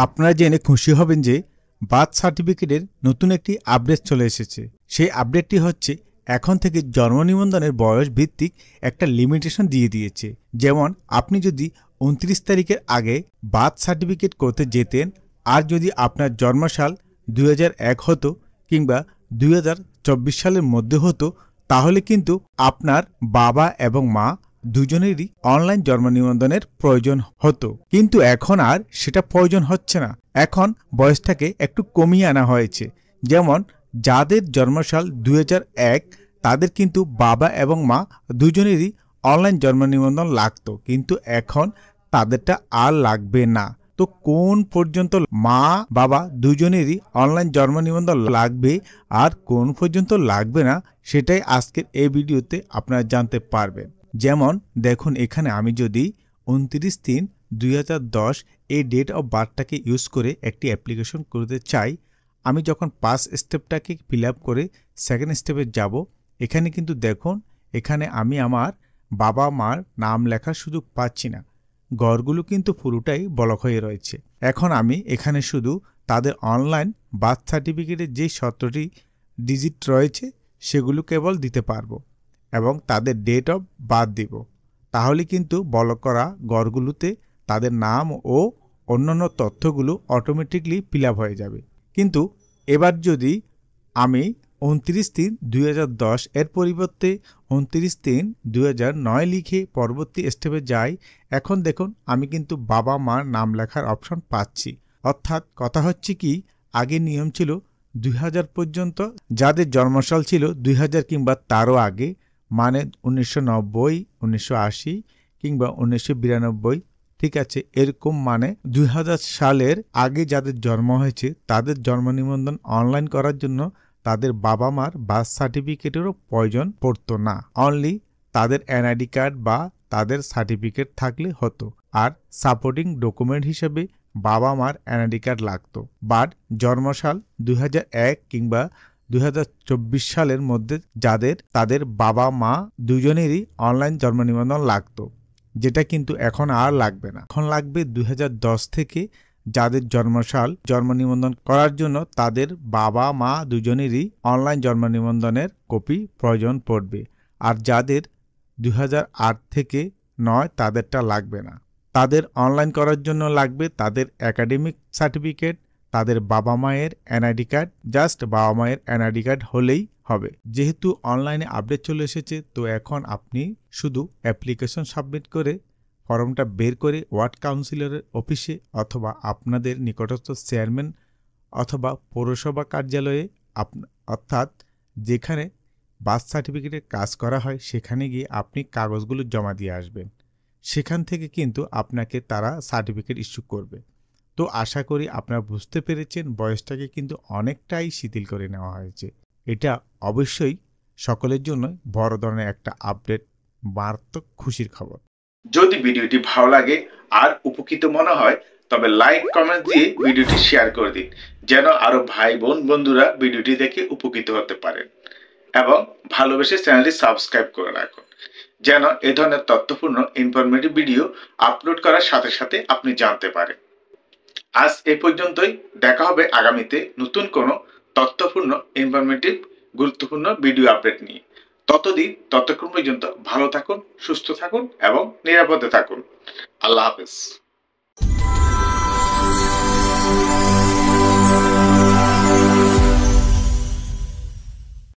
আপনারা জেনে খুশি হবেন যে বার্থ সার্টিফিকেটের নতুন একটি আপডেট চলে এসেছে। সেই আপডেটটি হচ্ছে এখন থেকে জন্ম নিবন্ধনের বয়স ভিত্তিক একটা লিমিটেশন দিয়ে দিয়েছে। যেমন আপনি যদি 29 তারিখের আগে বার্থ সার্টিফিকেট করতে যেতেন আর যদি আপনার জন্মসাল 2001 হতো কিংবা 2024 সালের মধ্যে হতো, তাহলে কিন্তু আপনার বাবা এবং মা দুজনেরই অনলাইন জন্ম নিবন্ধনের প্রয়োজন হতো। কিন্তু এখন আর সেটা প্রয়োজন হচ্ছে না। এখন বয়সটাকে একটু কমিয়ে আনা হয়েছে। যেমন যাদের জন্মসাল 2001 তাদের কিন্তু বাবা এবং মা দুজনেরই অনলাইন জন্ম নিবন্ধন লাগতো, কিন্তু এখন তাদেরটা আর লাগবে না। তো কোন পর্যন্ত মা বাবা দুজনেরই অনলাইন জন্ম নিবন্ধন লাগবে আর কোন পর্যন্ত লাগবে না, সেটাই আজকের এই ভিডিওতে আপনারা জানতে পারবেন। যেমন দেখুন, এখানে আমি যদি 29/3/2010 এই ডেট অফ বার্থটাকে ইউজ করে একটি অ্যাপ্লিকেশন করতে চাই, আমি যখন 5 স্টেপটাকে ফিল আপ করে সেকেন্ড স্টেপে যাব, এখানে কিন্তু দেখুন এখানে আমি আমার বাবা মার নাম লেখার সুযোগ পাচ্ছি না। ঘরগুলো কিন্তু পুরোটাই ব্লক হয়ে রয়েছে। এখন আমি এখানে শুধু তাদের অনলাইন বার্থ সার্টিফিকেটের যে 17টি ডিজিট রয়েছে সেগুলো কেবল দিতে পারবো এবং তাদের ডেট অফ বার্থ দিব। তাহলে কিন্তু ব্লক করা ঘরগুলোতে তাদের নাম ও অন্যান্য তথ্যগুলো অটোমেটিকলি ফিল আপ হয়ে যাবে। কিন্তু এবার যদি আমি 29/3/2010 এর পরিবর্তে 29/3/2009 লিখে পরবর্তী স্টেপে যাই, এখন দেখুন আমি কিন্তু বাবা মার নাম লেখার অপশন পাচ্ছি। অর্থাৎ কথা হচ্ছে কি, আগে নিয়ম ছিল 2000 পর্যন্ত যাদের জন্মসাল ছিল 2000 কিংবা তারও আগে, মানে 1990, 1980 কিংবা 1992, ঠিক আছে, এরকম মানে 2000 সালের আগে যাদের জন্ম হয়েছে তাদের জন্ম নিবন্ধন অনলাইন করার জন্য তাদের বাবা মার বার্থ সার্টিফিকেটেরও প্রয়োজন পড়তো না। অনলি তাদের এনআইডি কার্ড বা তাদের সার্টিফিকেট থাকলে হতো, আর সাপোর্টিং ডকুমেন্ট হিসেবে বাবা মার এনআইডি কার্ড লাগতো। বাট জন্মসাল 2001 কিংবা 2024 সালের মধ্যে যাদের, তাদের বাবা মা দুজনেরই অনলাইন জন্ম নিবন্ধন লাগতো, যেটা কিন্তু এখন আর লাগবে না। এখন লাগবে 2010 থেকে যাদের জন্মসাল জন্ম নিবন্ধন করার জন্য তাদের বাবা মা দুজনেরই অনলাইন জন্ম নিবন্ধনের কপি প্রয়োজন পড়বে। আর যাদের 2008 থেকে 9 তাদেরটা লাগবে না। তাদের অনলাইন করার জন্য লাগবে তাদের একাডেমিক সার্টিফিকেট, তাদের বাবা মায়ের এনআইডি কার্ড, জাস্ট বাবা মায়ের এনআইডি কার্ড হলেই হবে। যেহেতু অনলাইনে আপডেট চলে এসেছে, তো এখন আপনি শুধু অ্যাপ্লিকেশন সাবমিট করে ফর্মটা বের করে ওয়ার্ড কাউন্সিলরের অফিসে অথবা আপনাদের নিকটস্থ চেয়ারম্যান অথবা পৌরসভা কার্যালয়ে অর্থাৎ যেখানে বার্থ সার্টিফিকেটের কাজ করা হয় সেখানে গিয়ে আপনি কাগজগুলো জমা দিয়ে আসবেন। সেখান থেকে কিন্তু আপনাকে তারা সার্টিফিকেট ইস্যু করবে। তো আশা করি আপনারা বুঝতে পেরেছেন, বয়সটাকে কিন্তু অনেকটাই শিথিল করে নেওয়া হয়েছে। এটা অবশ্যই সকলের জন্য বড় ধরনের একটা আপডেট, মারাত্মক খুশির খবর। যদি ভিডিওটি ভালো লাগে আর উপকৃত মনে হয় তবে লাইক কমেন্ট দিয়ে ভিডিওটি শেয়ার করে দিন, যেন আরো ভাই বোন বন্ধুরা ভিডিওটি দেখে উপকৃত হতে পারেন। এবং ভালোবেসে চ্যানেলটি সাবস্ক্রাইব করে রাখুন, যেন এই ধরনের তথ্যপূর্ণ ইনফরমেটিভ ভিডিও আপলোড করার সাথে সাথে আপনি জানতে পারেন। আজ এই পর্যন্তই, দেখা হবে আগামীতে নতুন কোনো তথ্যপূর্ণ ইনফরমেটিভ গুরুত্বপূর্ণ ভিডিও আপডেট নিয়ে। ততক্ষণ পর্যন্ত ভালো থাকুন, সুস্থ থাকুন এবং নিরাপদে থাকুন। আল্লাহ হাফেজ।